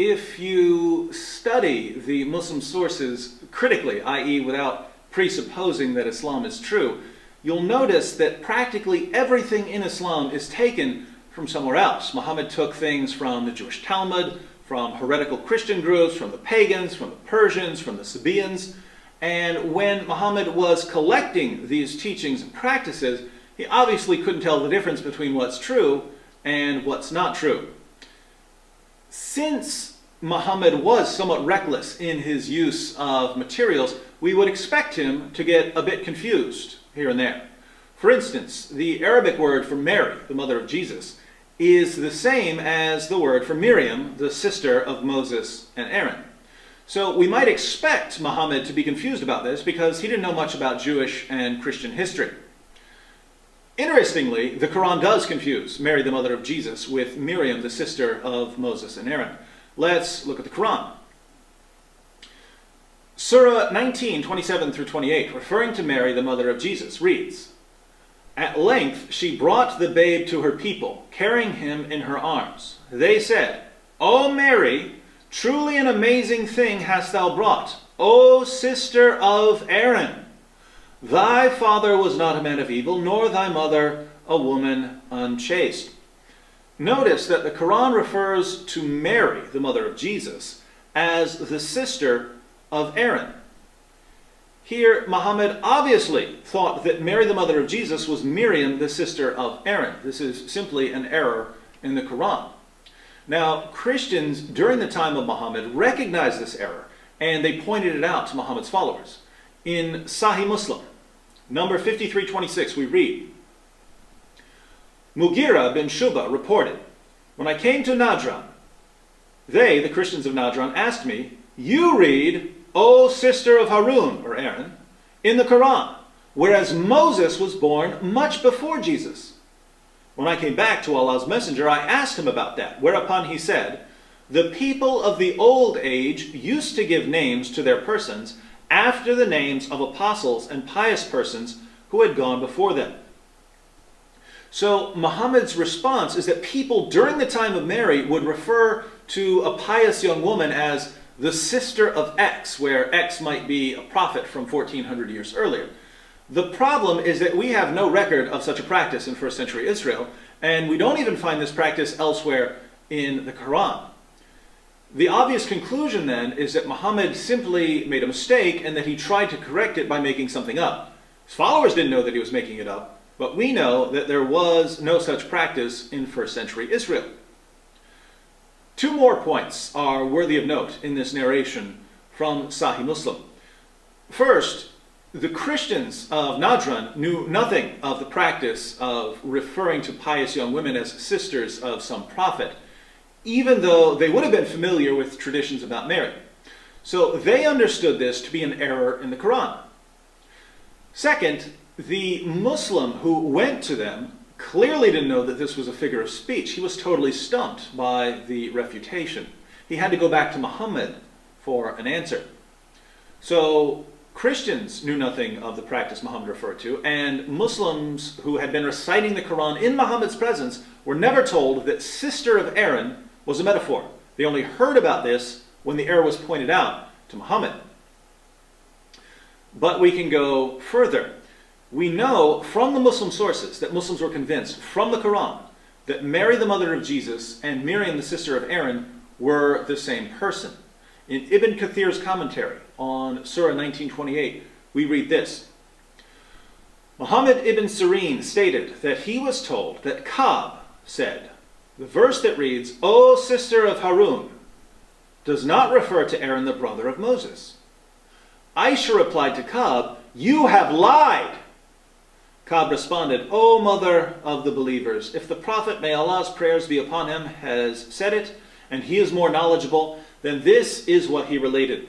if you study the Muslim sources critically, i.e. without presupposing that Islam is true, you'll notice that practically everything in Islam is taken from somewhere else. Muhammad took things from the Jewish Talmud, from heretical Christian groups, from the pagans, from the Persians, from the Sabaeans. And when Muhammad was collecting these teachings and practices, he obviously couldn't tell the difference between what's true and what's not true. Since Muhammad was somewhat reckless in his use of materials, we would expect him to get a bit confused here and there. For instance, the Arabic word for Mary, the mother of Jesus, is the same as the word for Miriam, the sister of Moses and Aaron. So we might expect Muhammad to be confused about this because he didn't know much about Jewish and Christian history. Interestingly, the Qur'an does confuse Mary, the mother of Jesus, with Miriam, the sister of Moses and Aaron. Let's look at the Qur'an. Surah 19, 27 through 28, referring to Mary, the mother of Jesus, reads, "At length she brought the babe to her people, carrying him in her arms. They said, 'O Mary, truly an amazing thing hast thou brought, O sister of Aaron. Thy father was not a man of evil, nor thy mother a woman unchaste.'" Notice that the Quran refers to Mary, the mother of Jesus, as the sister of Aaron. Here, Muhammad obviously thought that Mary, the mother of Jesus, was Miriam, the sister of Aaron. This is simply an error in the Quran. Now, Christians during the time of Muhammad recognized this error, and they pointed it out to Muhammad's followers. In Sahih Muslim, number 5326, we read, Mughira bin Shuba reported, "When I came to Najran, they, the Christians of Najran, asked me, 'You read, O sister of Harun,' or Aaron, 'in the Quran, whereas Moses was born much before Jesus.' When I came back to Allah's Messenger, I asked him about that, whereupon he said, 'The people of the old age used to give names to their persons after the names of apostles and pious persons who had gone before them.'" So Muhammad's response is that people during the time of Mary would refer to a pious young woman as the sister of X, where X might be a prophet from 1400 years earlier. The problem is that we have no record of such a practice in first century Israel, and we don't even find this practice elsewhere in the Quran. The obvious conclusion then is that Muhammad simply made a mistake and that he tried to correct it by making something up. His followers didn't know that he was making it up, but we know that there was no such practice in first century Israel. Two more points are worthy of note in this narration from Sahih Muslim. First, the Christians of Najran knew nothing of the practice of referring to pious young women as sisters of some prophet, even though they would have been familiar with traditions about Mary. So they understood this to be an error in the Quran. Second, the Muslim who went to them clearly didn't know that this was a figure of speech. He was totally stumped by the refutation. He had to go back to Muhammad for an answer. So Christians knew nothing of the practice Muhammad referred to, and Muslims who had been reciting the Quran in Muhammad's presence were never told that sister of Aaron was a metaphor. They only heard about this when the error was pointed out to Muhammad. But we can go further. We know from the Muslim sources that Muslims were convinced from the Quran that Mary, the mother of Jesus, and Miriam, the sister of Aaron, were the same person. In Ibn Kathir's commentary on Surah 1928, we read this. Muhammad ibn Sirin stated that he was told that Ka'b said, the verse that reads, "O sister of Harun," does not refer to Aaron, the brother of Moses. Aisha replied to Ka'b, "You have lied." Ka'b responded, "O mother of the believers, if the Prophet, may Allah's prayers be upon him, has said it, and he is more knowledgeable, then this is what he related.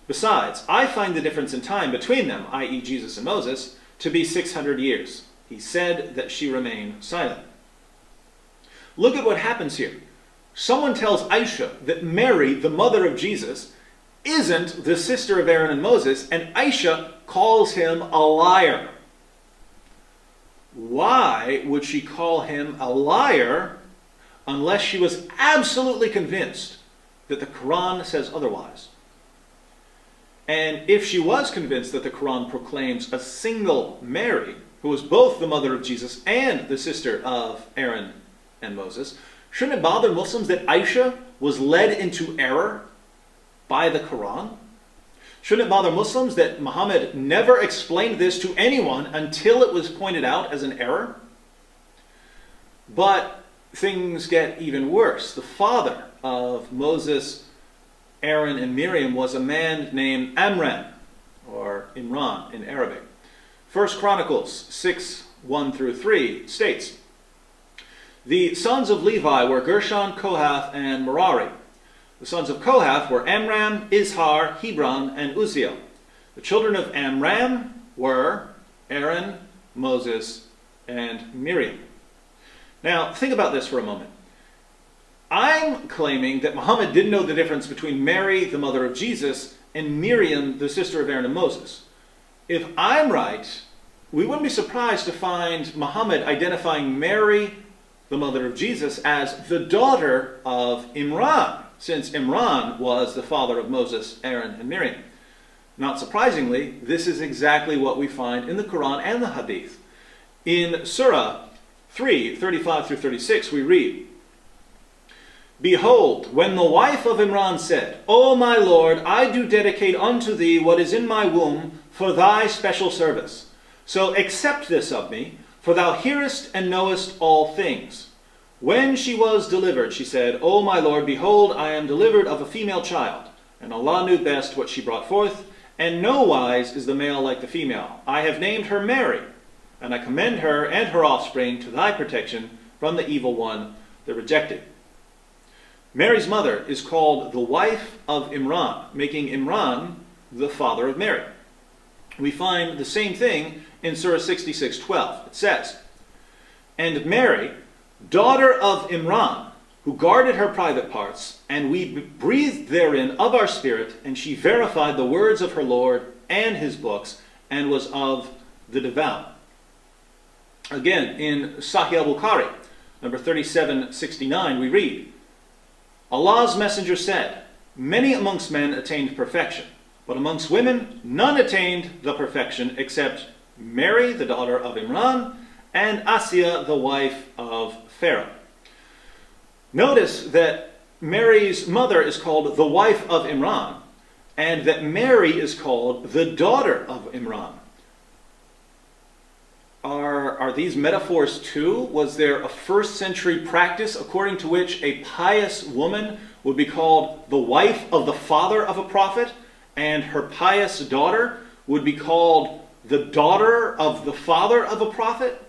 Besides, I find the difference in time between them, i.e. Jesus and Moses, to be 600 years. He said that she remained silent." Look at what happens here. Someone tells Aisha that Mary, the mother of Jesus, isn't the sister of Aaron and Moses, and Aisha calls him a liar. Why would she call him a liar unless she was absolutely convinced that the Qur'an says otherwise. And if she was convinced that the Qur'an proclaims a single Mary, who was both the mother of Jesus and the sister of Aaron and Moses, shouldn't it bother Muslims that Aisha was led into error by the Qur'an? Shouldn't it bother Muslims that Muhammad never explained this to anyone until it was pointed out as an error? But things get even worse. The father of Moses, Aaron, and Miriam was a man named Amram, or Imran in Arabic. 1 Chronicles 6, 1 through 3 states, "The sons of Levi were Gershon, Kohath, and Merari. The sons of Kohath were Amram, Izhar, Hebron, and Uzziel. The children of Amram were Aaron, Moses, and Miriam." Now, think about this for a moment. I'm claiming that Muhammad didn't know the difference between Mary, the mother of Jesus, and Miriam, the sister of Aaron and Moses. If I'm right, we wouldn't be surprised to find Muhammad identifying Mary, the mother of Jesus, as the daughter of Imran, since Imran was the father of Moses, Aaron, and Miriam. Not surprisingly, this is exactly what we find in the Quran and the Hadith. In Surah 3, 35 through 36, we read, "Behold, when the wife of Imran said, O my Lord, I do dedicate unto thee what is in my womb for thy special service. So accept this of me, for thou hearest and knowest all things. When she was delivered, she said, O my Lord, behold, I am delivered of a female child. And Allah knew best what she brought forth, and no wise is the male like the female. I have named her Mary, and I commend her and her offspring to thy protection from the evil one, the rejected." Mary's mother is called the wife of Imran, making Imran the father of Mary. We find the same thing in Surah 66:12. It says, "And Mary, daughter of Imran, who guarded her private parts, and we breathed therein of our spirit, and she verified the words of her Lord and his books, and was of the devout." Again, in Sahih al-Bukhari, number 3769, we read, "Allah's messenger said, many amongst men attained perfection, but amongst women none attained the perfection except Mary, the daughter of Imran, and Asiya, the wife of Pharaoh." Notice that Mary's mother is called the wife of Imran, and that Mary is called the daughter of Imran. Are these metaphors too? Was there a first century practice according to which a pious woman would be called the wife of the father of a prophet, and her pious daughter would be called the daughter of the father of a prophet?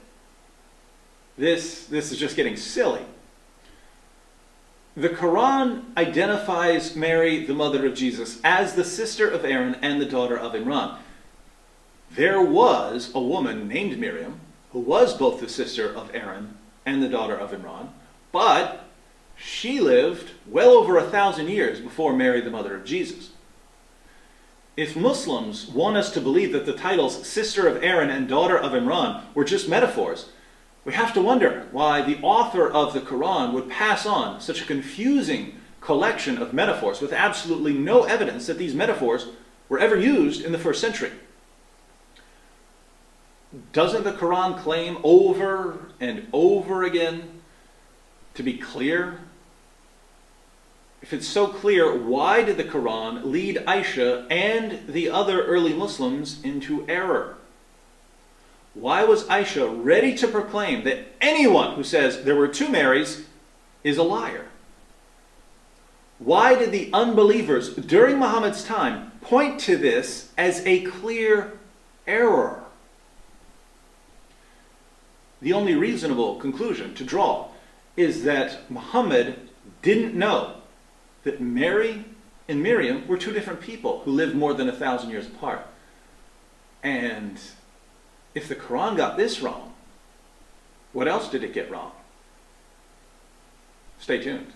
This is just getting silly. The Quran identifies Mary, the mother of Jesus, as the sister of Aaron and the daughter of Imran. There was a woman named Miriam who was both the sister of Aaron and the daughter of Imran, but she lived well over 1,000 years before Mary, the mother of Jesus. If Muslims want us to believe that the titles sister of Aaron and daughter of Imran were just metaphors, we have to wonder why the author of the Quran would pass on such a confusing collection of metaphors with absolutely no evidence that these metaphors were ever used in the first century. Doesn't the Quran claim over and over again to be clear? If it's so clear, why did the Quran lead Aisha and the other early Muslims into error? Why was Aisha ready to proclaim that anyone who says there were two Marys is a liar? Why did the unbelievers during Muhammad's time point to this as a clear error? The only reasonable conclusion to draw is that Muhammad didn't know that Mary and Miriam were two different people who lived more than 1,000 years apart. And if the Quran got this wrong, what else did it get wrong? Stay tuned.